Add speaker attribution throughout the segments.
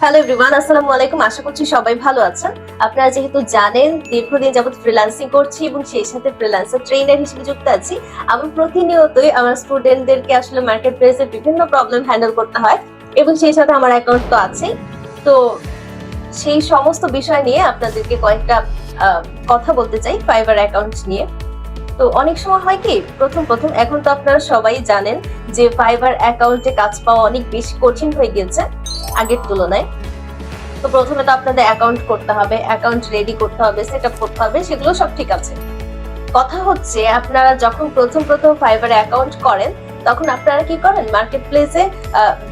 Speaker 1: Hello everyone, আসসালামু আলাইকুম। আশা করছি সবাই ভালো আছেন। আপনারা যেহেতু জানেন দীর্ঘদিন যাবত ফ্রিল্যান্সিং করছি এবং সেই সাথে ফ্রিল্যান্সার ট্রেনার হিসেবে যুক্ত আছি। আমি প্রতিনিয়তই আমার স্টুডেন্টদেরকে আসলে মার্কেট প্লেসের বিভিন্ন প্রবলেম হ্যান্ডেল করতে হয় এবং সেই সাথে আমার অ্যাকাউন্ট তো আছেই। তো সেই সমস্ত বিষয় নিয়ে আপনাদেরকে কয়েকটা কথা বলতে চাই ফাইবার অ্যাকাউন্ট নিয়ে। তো অনেক সময় হয় কি, প্রথম এখন তো আপনারা সবাই জানেন যে ফাইবার অ্যাকাউন্টে কাজ পাওয়া অনেক বেশি কঠিন হয়ে গিয়েছে আগের তুলনায়। তো প্রথমে তো আপনাদের অ্যাকাউন্ট করতে হবে, অ্যাকাউন্ট রেডি করতে হবে, সেট আপ করতে হবে, সেগুলো সব ঠিক আছে। কথা হচ্ছে আপনারা যখন প্রথম ফাইবারে অ্যাকাউন্ট করেন তখন আপনারা কি করেন, মার্কেট প্লেসে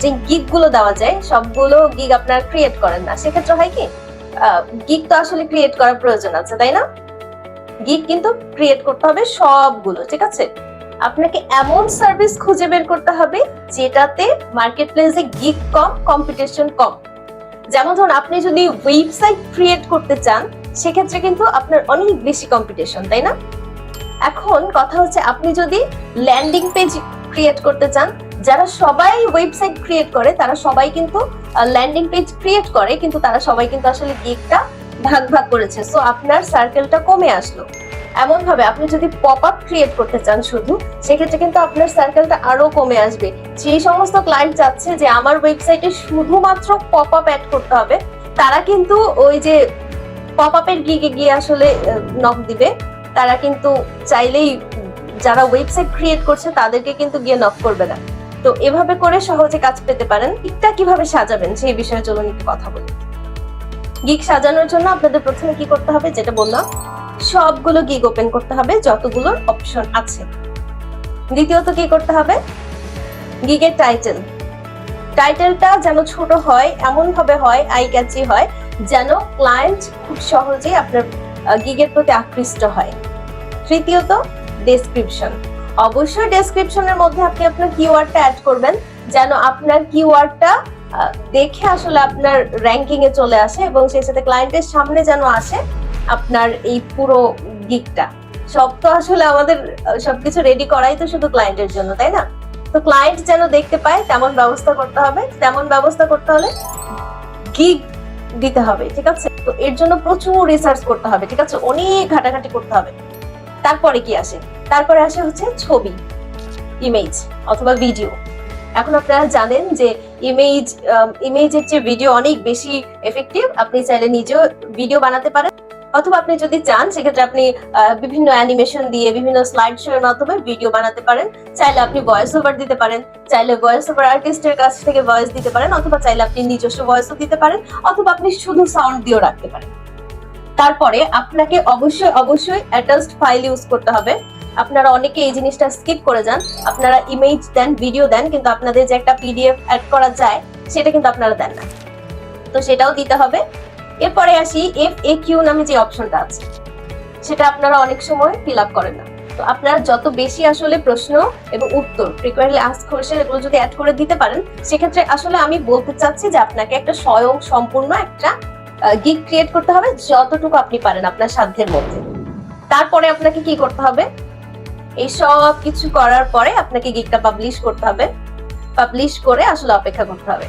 Speaker 1: যে গিগ গুলো দেওয়া যায় সবগুলো গিগ আপনারা ক্রিয়েট করেন না। সেক্ষেত্রে হয় কি, গিগ তো আসলে ক্রিয়েট করার প্রয়োজন আছে, তাই না? গিগ কিন্তু ক্রিয়েট করতে হবে সবগুলো, ঠিক আছে? আপনাকে এমন সার্ভিস খুঁজে বের করতে হবে যেটাতে মার্কেট প্লেসে গিগ কম, কম্পিটিশন কম। যেমন ধরুন আপনি যদি ওয়েবসাইট ক্রিয়েট করতে চান সেক্ষেত্রে কিন্তু আপনার অনেক বেশি কম্পিটিশন, তাই না? এখন কথা হচ্ছে আপনি যদি ল্যান্ডিং পেজ ক্রিয়েট করতে চান, যারা সবাই ওয়েবসাইট ক্রিয়েট করে তারা সবাই কিন্তু ল্যান্ডিং পেজ ক্রিয়েট করে, কিন্তু তারা সবাই কিন্তু আসলে গিগটা ভাগ ভাগ করেছে, সো আপনার সার্কেলটা কমে আসলো। এমন ভাবে আপনি যদি পপ আপ ক্রিয়েট করতে চান শুধু, সেক্ষেত্রে কিন্তু আপনার সার্কেলটা আরো কমে আসবে। সেই সমস্ত ক্লায়েন্ট চাচ্ছে যে আমার ওয়েবসাইটে শুধুমাত্র পপ আপ অ্যাড করতে হবে, তারা কিন্তু ওই যে পপ আপের গিগে গিয়ে আসলে নক দিবে। তারা কিন্তু চাইলেই যারা ওয়েবসাইট ক্রিয়েট করছে তাদেরকে কিন্তু গিয়ে নক করবে না। তো এভাবে করে সহজে কাজ পেতে পারেন। গিগটা কিভাবে সাজাবেন সেই বিষয়ে চলুন একটু কথা বলি। গিগ সাজানোর জন্য আপনাদের প্রথমে কি করতে হবে, যেটা বললাম, সবগুলো গিগ ওপেন করতে হবে যতগুলো অপশন আছে। দ্বিতীয়ত কি করতে হবে, গিগের টাইটেলটা যেন ছোট হয়, এমন ভাবে হয়, আই ক্যাচি হয়, যেন ক্লায়েন্ট খুব সহজেই আপনার গিগের প্রতি আকৃষ্ট হয়। তৃতীয়ত ডেসক্রিপশন। অবশ্যই ডেসক্রিপশনের মধ্যে আপনি আপনার কিওয়ার্ডটা অ্যাড করবেন যেন আপনার কিওয়ার্ডটা দেখে আসলে আপনার র্যাঙ্কিং এ চলে আসে এবং সেই সাথে ক্লায়েন্টের সামনে যেন আসে আপনার এই পুরো গিগটা। সব তো আসলে আমাদের সবকিছু রেডি করাই তো শুধু ক্লায়েন্টের জন্য, তাই না? তো ক্লায়েন্ট যেন দেখতে পায় তেমন ব্যবস্থা করতে হবে। তেমন ব্যবস্থা করতে হলে গিগ দিতে হবে, ঠিক আছে? তো এর জন্য প্রচুর রিসার্চ করতে হবে, ঠিক আছে? অনেক ঘাটাঘাটি করতে হবে। তারপরে কি আসে, তারপরে আসে হচ্ছে ছবি, ইমেজ অথবা ভিডিও। এখন আপনারা জানেন যে ইমেজের চেয়ে ভিডিও অনেক বেশি এফেক্টিভ। আপনি চাইলে নিজেও ভিডিও বানাতে পারেন, অথবা আপনি যদি চান সেক্ষেত্রে আপনি বিভিন্ন অ্যানিমেশন দিয়ে বিভিন্ন স্লাইড শো এর মাধ্যমে ভিডিও বানাতে পারেন। চাইলে আপনি ভয়েস ওভার দিতে পারেন, চাইলে ভয়েস ওভার আর্টিস্টের কাছ থেকে ভয়েস দিতে পারেন, অথবা চাইলে আপনি নিজস্ব ভয়েসও দিতে পারেন, অথবা আপনি শুধু সাউন্ড দিয়েও রাখতে পারেন। তারপরে আপনাকে অবশ্যই অ্যাটাচড ফাইল ইউজ করতে হবে। আপনারা অনেকে এই জিনিসটা স্কিপ করে যান, আপনারা ইমেজ দেন, ভিডিও দেন, কিন্তু আপনাদের যে একটা পিডিএফ অ্যাড করা যায় সেটা কিন্তু আপনারা দেন না, তো সেটাও দিতে হবে। এরপরে আসি FAQ নামে যে অপশনটা আছে, সেটা আপনারা অনেক সময় ফিল আপ করেন না। তো আপনারা যত বেশি আসলে প্রশ্ন এবং উত্তর, ফ্রিকোয়েন্টলি আস্কড কোশ্চেন, এগুলো যদি অ্যাড করে দিতে পারেন, সেক্ষেত্রে আসলে আমি বলতে চাচ্ছি যে আপনাকে একটা স্বয়ং সম্পূর্ণ একটা গিগ ক্রিয়েট করতে হবে যতটুকু আপনি পারেন আপনার সাধ্যের মধ্যে। তারপরে আপনাকে কি করতে হবে, এই সব কিছু করার পরে আপনাকে গিগটা পাবলিশ করতে হবে। পাবলিশ করে আসলে অপেক্ষা করতে হবে।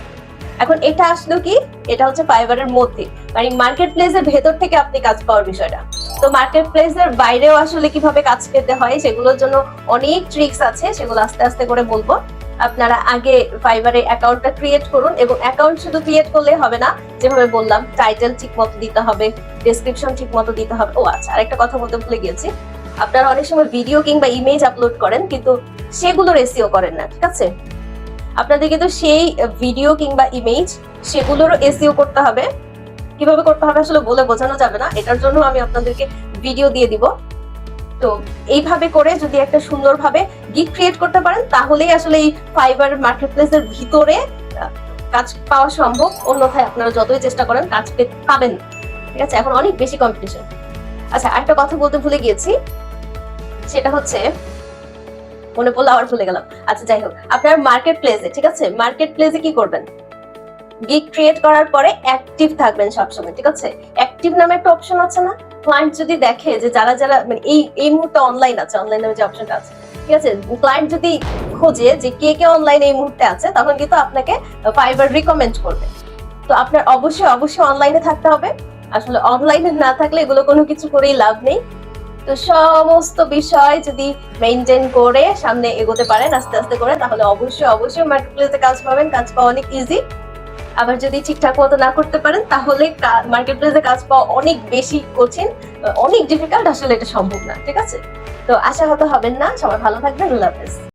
Speaker 1: এখন এটা আসলো কি, এটা হচ্ছে ফাইবারের মধ্যে, মানে মার্কেট প্লেসের ভেতর থেকে আপনি কাজ পাওয়ার বিষয়টা। তো মার্কেট প্লেসের বাইরেও আসলে কিভাবে কাজ পেতে হয় সেগুলোর জন্য অনেক ট্রিক্স আছে, সেগুলো আস্তে আস্তে করে বলবো। আপনারা আগে ফাইবারে অ্যাকাউন্টটা ক্রিয়েট করুন, এবং অ্যাকাউন্ট শুধু ক্রিয়েট করলে হবে না, যেভাবে বললাম টাইটেল ঠিক মতো দিতে হবে, ডেসক্রিপশন ঠিক মতো দিতে হবে। ও আচ্ছা, আরেকটা কথা বলতে ভুলে গিয়েছি, আপনারা অনেক সময় ভিডিও কিংবা ইমেজ আপলোড করেন কিন্তু সেগুলোর এসইও করেন না, ঠিক আছে? আপনাদের কিন্তু সেই ভিডিও কিংবা ইমেজ সেগুলোরও এসইও করতে হবে। কিভাবে করতে হবে আসলে বলে বোঝানো যাবে না, এটার জন্য আমি আপনাদেরকে ভিডিও দিয়ে দিব। তো এইভাবে করে যদি একটা সুন্দরভাবে গিগ ক্রিয়েট করতে পারেন তাহলেই আসলে এই ফাইবার মার্কেটপ্লেসের ভিতরে কাজ পাওয়া সম্ভব। অন্যথায় আপনারা যতই চেষ্টা করেন কাজ পাবেন না, ঠিক আছে? এখন অনেক বেশি কম্পিটিশন। আচ্ছা, একটা কথা বলতে ভুলে গিয়েছি, সেটা হচ্ছে মনে পড়লো আবার ভুলে গেলাম। আচ্ছা, যাই হোক, আপনার মার্কেট প্লেসে, ঠিক আছে, মার্কেট প্লেসে কি করবেন, গিগ ক্রিয়েট করার পরে অ্যাক্টিভ থাকবেন সবসময়, ঠিক আছে? অ্যাক্টিভ নামে একটা অপশন আছে না, ক্লায়েন্ট যদি দেখে যে যারা মানে এই মুহূর্তে অনলাইন আছে, অনলাইন নামে যে অপশনটা আছে, ঠিক আছে, ক্লায়েন্ট যদি খোঁজে যে কে কে অনলাইনে এই মুহূর্তে আছে, তখন কিন্তু আপনাকে ফাইবার রিকমেন্ড করবে। তো আপনার অবশ্যই অবশ্যই অনলাইনে থাকতে হবে। আসলে অনলাইনে না থাকলে এগুলো কোনো কিছু করেই লাভ নেই। তো সমস্ত বিষয় যদি মেনটেন করে সামনে এগোতে পারেন আস্তে আস্তে করে, তাহলে অবশ্যই অবশ্যই মার্কেটপ্লেসে কাজ পাবেন। কাজ পাওয়া অনেক ইজি। আবার যদি ঠিকঠাক মতো না করতে পারেন তাহলে মার্কেটপ্লেসে কাজ পাওয়া অনেক বেশি কঠিন, অনেক ডিফিকাল্ট। আসলে এটা সম্ভব না, ঠিক আছে? তো আশাহত হবেন না। সবাই ভালো থাকবেন। আল্লাহ হাফেজ।